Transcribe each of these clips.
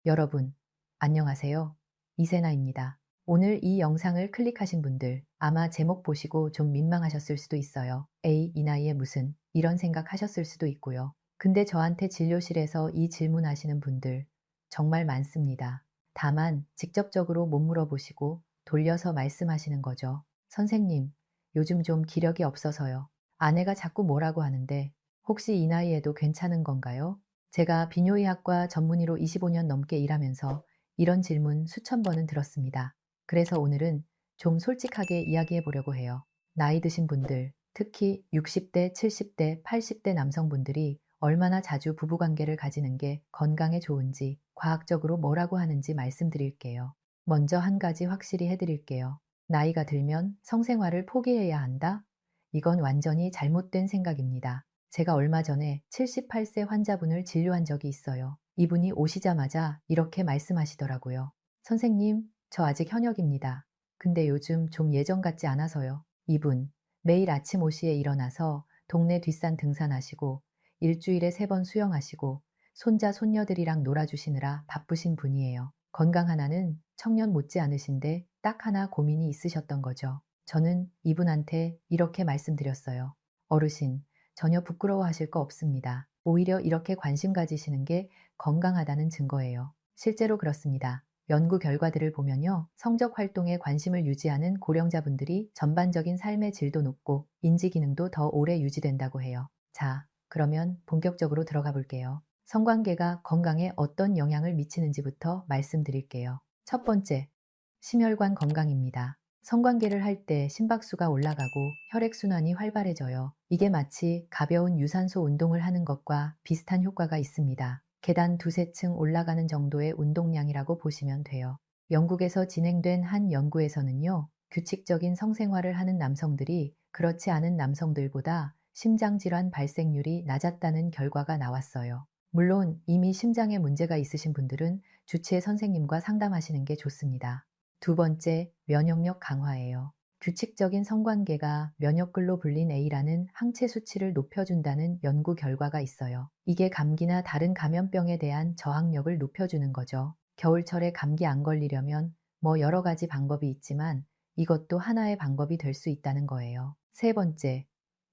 여러분, 안녕하세요. 이세나입니다. 오늘 이 영상을 클릭하신 분들 아마 제목 보시고 좀 민망하셨을 수도 있어요. 에이, 이 나이에 무슨 이런 생각 하셨을 수도 있고요. 근데 저한테 진료실에서 이 질문하시는 분들 정말 많습니다. 다만 직접적으로 못 물어보시고 돌려서 말씀하시는 거죠. 선생님, 요즘 좀 기력이 없어서요. 아내가 자꾸 뭐라고 하는데 혹시 이 나이에도 괜찮은 건가요? 제가 비뇨의학과 전문의로 25년 넘게 일하면서 이런 질문 수천 번은 들었습니다. 그래서 오늘은 좀 솔직하게 이야기해 보려고 해요. 나이 드신 분들, 특히 60대, 70대, 80대 남성분들이 얼마나 자주 부부관계를 가지는 게 건강에 좋은지 과학적으로 뭐라고 하는지 말씀드릴게요. 먼저 한 가지 확실히 해드릴게요. 나이가 들면 성생활을 포기해야 한다? 이건 완전히 잘못된 생각입니다. 제가 얼마 전에 78세 환자분을 진료한 적이 있어요. 이분이 오시자마자 이렇게 말씀하시더라고요. 선생님, 저 아직 현역입니다. 근데 요즘 좀 예전 같지 않아서요. 이분, 매일 아침 5시에 일어나서 동네 뒷산 등산하시고 일주일에 3번 수영하시고 손자, 손녀들이랑 놀아주시느라 바쁘신 분이에요. 건강 하나는 청년 못지 않으신데 딱 하나 고민이 있으셨던 거죠. 저는 이분한테 이렇게 말씀드렸어요. 어르신, 전혀 부끄러워하실 거 없습니다. 오히려 이렇게 관심 가지시는 게 건강하다는 증거예요. 실제로 그렇습니다. 연구 결과들을 보면요. 성적 활동에 관심을 유지하는 고령자분들이 전반적인 삶의 질도 높고 인지 기능도 더 오래 유지된다고 해요. 자, 그러면 본격적으로 들어가 볼게요. 성관계가 건강에 어떤 영향을 미치는지부터 말씀드릴게요. 첫 번째, 심혈관 건강입니다. 성관계를 할 때 심박수가 올라가고 혈액순환이 활발해져요. 이게 마치 가벼운 유산소 운동을 하는 것과 비슷한 효과가 있습니다. 계단 두세 층 올라가는 정도의 운동량이라고 보시면 돼요. 영국에서 진행된 한 연구에서는요, 규칙적인 성생활을 하는 남성들이 그렇지 않은 남성들보다 심장질환 발생률이 낮았다는 결과가 나왔어요. 물론 이미 심장에 문제가 있으신 분들은 주치의 선생님과 상담하시는 게 좋습니다. 두 번째, 면역력 강화예요. 규칙적인 성관계가 면역글로 불린 A라는 항체 수치를 높여준다는 연구 결과가 있어요. 이게 감기나 다른 감염병에 대한 저항력을 높여주는 거죠. 겨울철에 감기 안 걸리려면 뭐 여러 가지 방법이 있지만 이것도 하나의 방법이 될 수 있다는 거예요. 세 번째,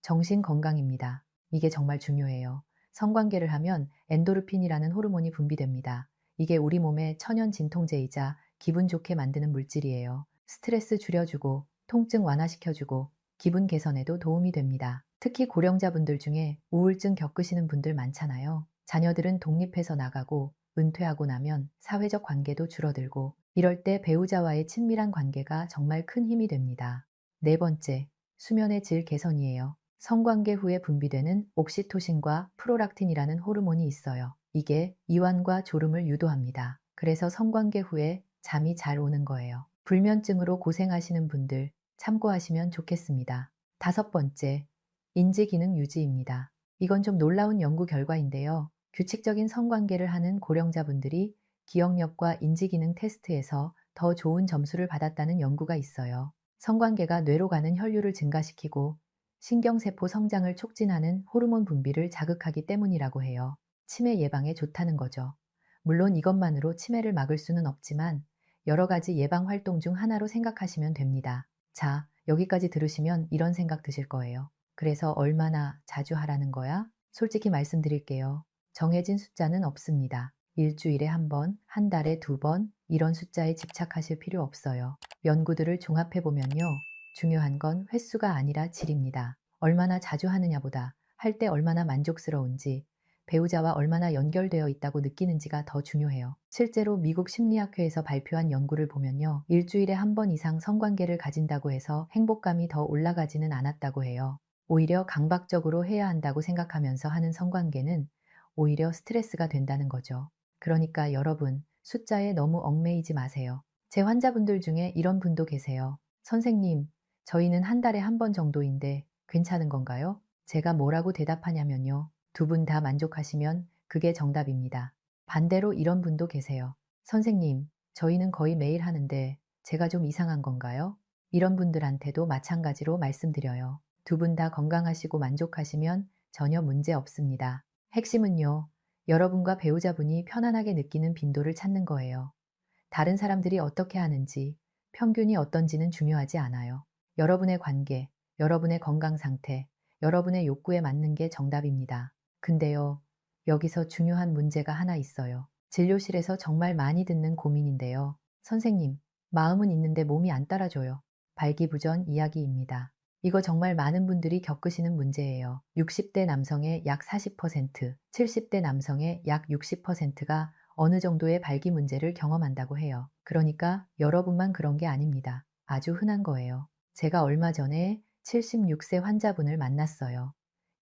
정신 건강입니다. 이게 정말 중요해요. 성관계를 하면 엔도르핀이라는 호르몬이 분비됩니다. 이게 우리 몸의 천연 진통제이자 기분 좋게 만드는 물질이에요. 스트레스 줄여주고 통증 완화시켜주고 기분 개선에도 도움이 됩니다. 특히 고령자분들 중에 우울증 겪으시는 분들 많잖아요. 자녀들은 독립해서 나가고 은퇴하고 나면 사회적 관계도 줄어들고 이럴 때 배우자와의 친밀한 관계가 정말 큰 힘이 됩니다. 네 번째, 수면의 질 개선이에요. 성관계 후에 분비되는 옥시토신과 프로락틴이라는 호르몬이 있어요. 이게 이완과 졸음을 유도합니다. 그래서 성관계 후에 잠이 잘 오는 거예요. 불면증으로 고생하시는 분들 참고하시면 좋겠습니다. 다섯 번째, 인지기능 유지입니다. 이건 좀 놀라운 연구 결과인데요. 규칙적인 성관계를 하는 고령자분들이 기억력과 인지기능 테스트에서 더 좋은 점수를 받았다는 연구가 있어요. 성관계가 뇌로 가는 혈류를 증가시키고 신경세포 성장을 촉진하는 호르몬 분비를 자극하기 때문이라고 해요. 치매 예방에 좋다는 거죠. 물론 이것만으로 치매를 막을 수는 없지만 여러 가지 예방 활동 중 하나로 생각하시면 됩니다. 자, 여기까지 들으시면 이런 생각 드실 거예요. 그래서 얼마나 자주 하라는 거야? 솔직히 말씀드릴게요. 정해진 숫자는 없습니다. 일주일에 한 번, 한 달에 2번, 이런 숫자에 집착하실 필요 없어요. 연구들을 종합해보면요. 중요한 건 횟수가 아니라 질입니다. 얼마나 자주 하느냐보다 할 때 얼마나 만족스러운지, 배우자와 얼마나 연결되어 있다고 느끼는지가 더 중요해요. 실제로 미국 심리학회에서 발표한 연구를 보면요. 일주일에 한 번 이상 성관계를 가진다고 해서 행복감이 더 올라가지는 않았다고 해요. 오히려 강박적으로 해야 한다고 생각하면서 하는 성관계는 오히려 스트레스가 된다는 거죠. 그러니까 여러분, 숫자에 너무 얽매이지 마세요. 제 환자분들 중에 이런 분도 계세요. 선생님, 저희는 한 달에 한 번 정도인데 괜찮은 건가요? 제가 뭐라고 대답하냐면요. 두 분 다 만족하시면 그게 정답입니다. 반대로 이런 분도 계세요. 선생님, 저희는 거의 매일 하는데 제가 좀 이상한 건가요? 이런 분들한테도 마찬가지로 말씀드려요. 두 분 다 건강하시고 만족하시면 전혀 문제 없습니다. 핵심은요, 여러분과 배우자분이 편안하게 느끼는 빈도를 찾는 거예요. 다른 사람들이 어떻게 하는지, 평균이 어떤지는 중요하지 않아요. 여러분의 관계, 여러분의 건강 상태, 여러분의 욕구에 맞는 게 정답입니다. 근데요, 여기서 중요한 문제가 하나 있어요. 진료실에서 정말 많이 듣는 고민인데요. 선생님, 마음은 있는데 몸이 안 따라줘요. 발기부전 이야기입니다. 이거 정말 많은 분들이 겪으시는 문제예요. 60대 남성의 약 40%, 70대 남성의 약 60%가 어느 정도의 발기 문제를 경험한다고 해요. 그러니까 여러분만 그런 게 아닙니다. 아주 흔한 거예요. 제가 얼마 전에 76세 환자분을 만났어요.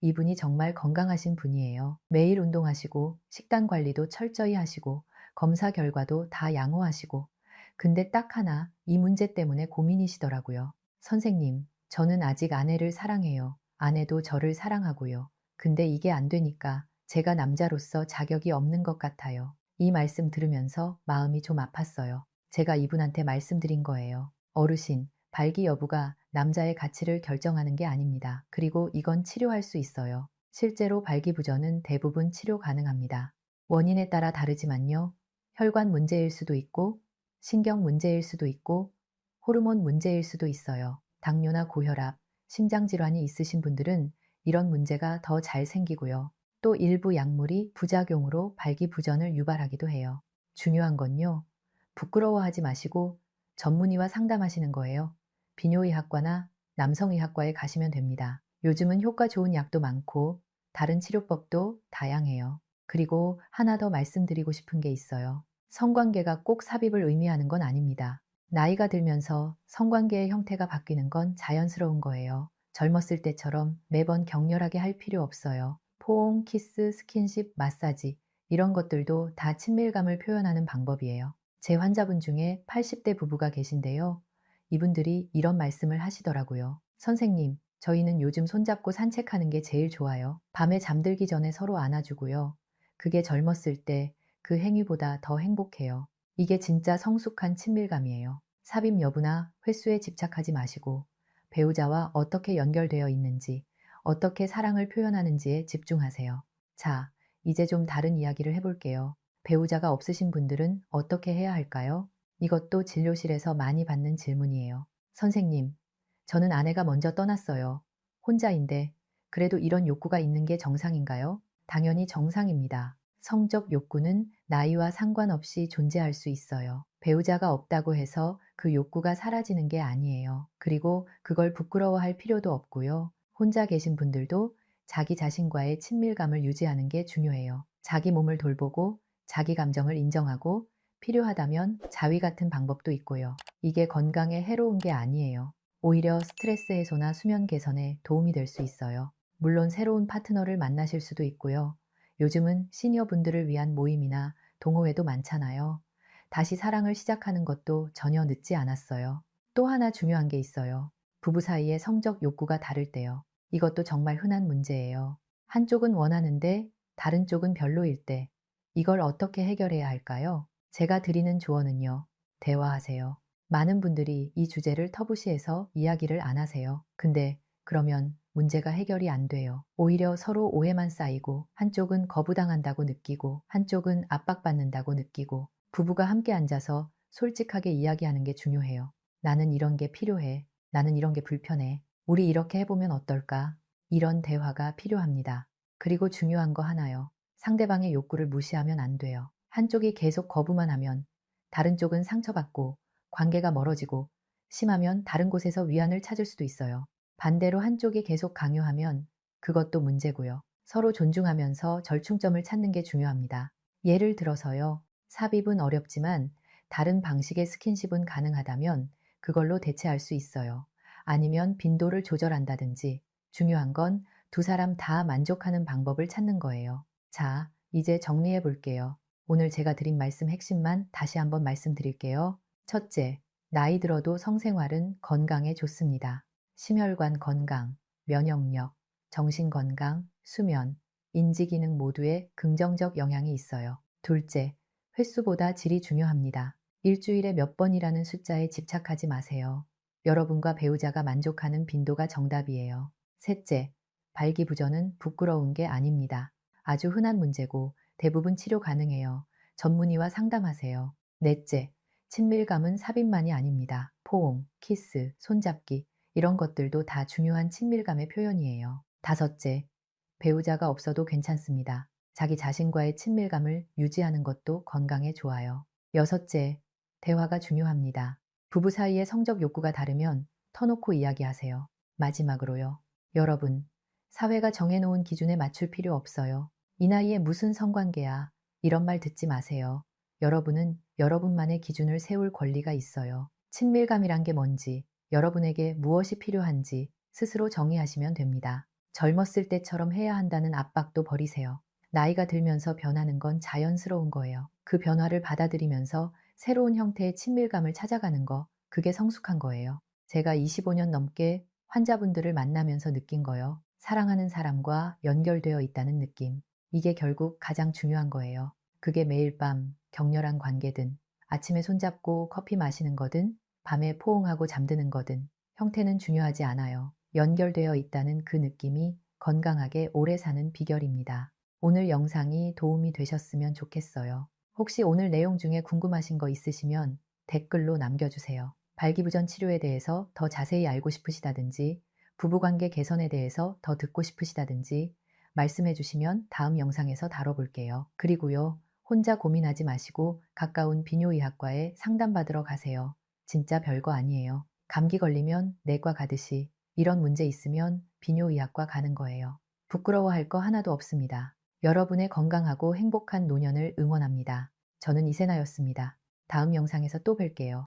이분이 정말 건강하신 분이에요. 매일 운동하시고 식단 관리도 철저히 하시고 검사 결과도 다 양호하시고 근데 딱 하나 이 문제 때문에 고민이시더라고요. 선생님, 저는 아직 아내를 사랑해요. 아내도 저를 사랑하고요. 근데 이게 안 되니까 제가 남자로서 자격이 없는 것 같아요. 이 말씀 들으면서 마음이 좀 아팠어요. 제가 이분한테 말씀드린 거예요. 어르신, 발기 여부가 남자의 가치를 결정하는 게 아닙니다. 그리고 이건 치료할 수 있어요. 실제로 발기부전은 대부분 치료 가능합니다. 원인에 따라 다르지만요. 혈관 문제일 수도 있고, 신경 문제일 수도 있고, 호르몬 문제일 수도 있어요. 당뇨나 고혈압, 심장질환이 있으신 분들은 이런 문제가 더 잘 생기고요. 또 일부 약물이 부작용으로 발기부전을 유발하기도 해요. 중요한 건요. 부끄러워하지 마시고 전문의와 상담하시는 거예요. 비뇨의학과나 남성의학과에 가시면 됩니다. 요즘은 효과 좋은 약도 많고 다른 치료법도 다양해요. 그리고 하나 더 말씀드리고 싶은 게 있어요. 성관계가 꼭 삽입을 의미하는 건 아닙니다. 나이가 들면서 성관계의 형태가 바뀌는 건 자연스러운 거예요. 젊었을 때처럼 매번 격렬하게 할 필요 없어요. 포옹, 키스, 스킨십, 마사지 이런 것들도 다 친밀감을 표현하는 방법이에요. 제 환자분 중에 80대 부부가 계신데요. 이분들이 이런 말씀을 하시더라고요. 선생님, 저희는 요즘 손잡고 산책하는 게 제일 좋아요. 밤에 잠들기 전에 서로 안아주고요. 그게 젊었을 때 그 행위보다 더 행복해요. 이게 진짜 성숙한 친밀감이에요. 삽입 여부나 횟수에 집착하지 마시고 배우자와 어떻게 연결되어 있는지, 어떻게 사랑을 표현하는지에 집중하세요. 자, 이제 좀 다른 이야기를 해볼게요. 배우자가 없으신 분들은 어떻게 해야 할까요? 이것도 진료실에서 많이 받는 질문이에요. 선생님, 저는 아내가 먼저 떠났어요. 혼자인데, 그래도 이런 욕구가 있는 게 정상인가요? 당연히 정상입니다. 성적 욕구는 나이와 상관없이 존재할 수 있어요. 배우자가 없다고 해서 그 욕구가 사라지는 게 아니에요. 그리고 그걸 부끄러워할 필요도 없고요. 혼자 계신 분들도 자기 자신과의 친밀감을 유지하는 게 중요해요. 자기 몸을 돌보고 자기 감정을 인정하고 필요하다면 자위 같은 방법도 있고요. 이게 건강에 해로운 게 아니에요. 오히려 스트레스 해소나 수면 개선에 도움이 될 수 있어요. 물론 새로운 파트너를 만나실 수도 있고요. 요즘은 시니어분들을 위한 모임이나 동호회도 많잖아요. 다시 사랑을 시작하는 것도 전혀 늦지 않았어요. 또 하나 중요한 게 있어요. 부부 사이의 성적 욕구가 다를 때요. 이것도 정말 흔한 문제예요. 한쪽은 원하는데 다른 쪽은 별로일 때 이걸 어떻게 해결해야 할까요? 제가 드리는 조언은요. 대화하세요. 많은 분들이 이 주제를 터부시해서 이야기를 안 하세요. 근데 그러면 문제가 해결이 안 돼요. 오히려 서로 오해만 쌓이고 한쪽은 거부당한다고 느끼고 한쪽은 압박받는다고 느끼고 부부가 함께 앉아서 솔직하게 이야기하는 게 중요해요. 나는 이런 게 필요해. 나는 이런 게 불편해. 우리 이렇게 해보면 어떨까? 이런 대화가 필요합니다. 그리고 중요한 거 하나요. 상대방의 욕구를 무시하면 안 돼요. 한쪽이 계속 거부만 하면 다른 쪽은 상처받고 관계가 멀어지고 심하면 다른 곳에서 위안을 찾을 수도 있어요. 반대로 한쪽이 계속 강요하면 그것도 문제고요. 서로 존중하면서 절충점을 찾는 게 중요합니다. 예를 들어서요. 삽입은 어렵지만 다른 방식의 스킨십은 가능하다면 그걸로 대체할 수 있어요. 아니면 빈도를 조절한다든지 중요한 건 두 사람 다 만족하는 방법을 찾는 거예요. 자, 이제 정리해 볼게요. 오늘 제가 드린 말씀 핵심만 다시 한번 말씀드릴게요. 첫째, 나이 들어도 성생활은 건강에 좋습니다. 심혈관 건강, 면역력, 정신 건강, 수면, 인지 기능 모두에 긍정적 영향이 있어요. 둘째, 횟수보다 질이 중요합니다. 일주일에 몇 번이라는 숫자에 집착하지 마세요. 여러분과 배우자가 만족하는 빈도가 정답이에요. 셋째, 발기부전은 부끄러운 게 아닙니다. 아주 흔한 문제고 대부분 치료 가능해요. 전문의와 상담하세요. 넷째, 친밀감은 삽입만이 아닙니다. 포옹, 키스, 손잡기, 이런 것들도 다 중요한 친밀감의 표현이에요. 다섯째, 배우자가 없어도 괜찮습니다. 자기 자신과의 친밀감을 유지하는 것도 건강에 좋아요. 여섯째, 대화가 중요합니다. 부부 사이의 성적 욕구가 다르면 터놓고 이야기하세요. 마지막으로요. 여러분, 사회가 정해놓은 기준에 맞출 필요 없어요. 이 나이에 무슨 성관계야? 이런 말 듣지 마세요. 여러분은 여러분만의 기준을 세울 권리가 있어요. 친밀감이란 게 뭔지, 여러분에게 무엇이 필요한지 스스로 정의하시면 됩니다. 젊었을 때처럼 해야 한다는 압박도 버리세요. 나이가 들면서 변하는 건 자연스러운 거예요. 그 변화를 받아들이면서 새로운 형태의 친밀감을 찾아가는 거, 그게 성숙한 거예요. 제가 25년 넘게 환자분들을 만나면서 느낀 거요. 사랑하는 사람과 연결되어 있다는 느낌. 이게 결국 가장 중요한 거예요. 그게 매일 밤 격렬한 관계든, 아침에 손잡고 커피 마시는 거든, 밤에 포옹하고 잠드는 거든, 형태는 중요하지 않아요. 연결되어 있다는 그 느낌이 건강하게 오래 사는 비결입니다. 오늘 영상이 도움이 되셨으면 좋겠어요. 혹시 오늘 내용 중에 궁금하신 거 있으시면 댓글로 남겨주세요. 발기부전 치료에 대해서 더 자세히 알고 싶으시다든지, 부부관계 개선에 대해서 더 듣고 싶으시다든지 말씀해 주시면 다음 영상에서 다뤄볼게요. 그리고요, 혼자 고민하지 마시고 가까운 비뇨의학과에 상담받으러 가세요. 진짜 별거 아니에요. 감기 걸리면 내과 가듯이 이런 문제 있으면 비뇨의학과 가는 거예요. 부끄러워할 거 하나도 없습니다. 여러분의 건강하고 행복한 노년을 응원합니다. 저는 이세나였습니다. 다음 영상에서 또 뵐게요.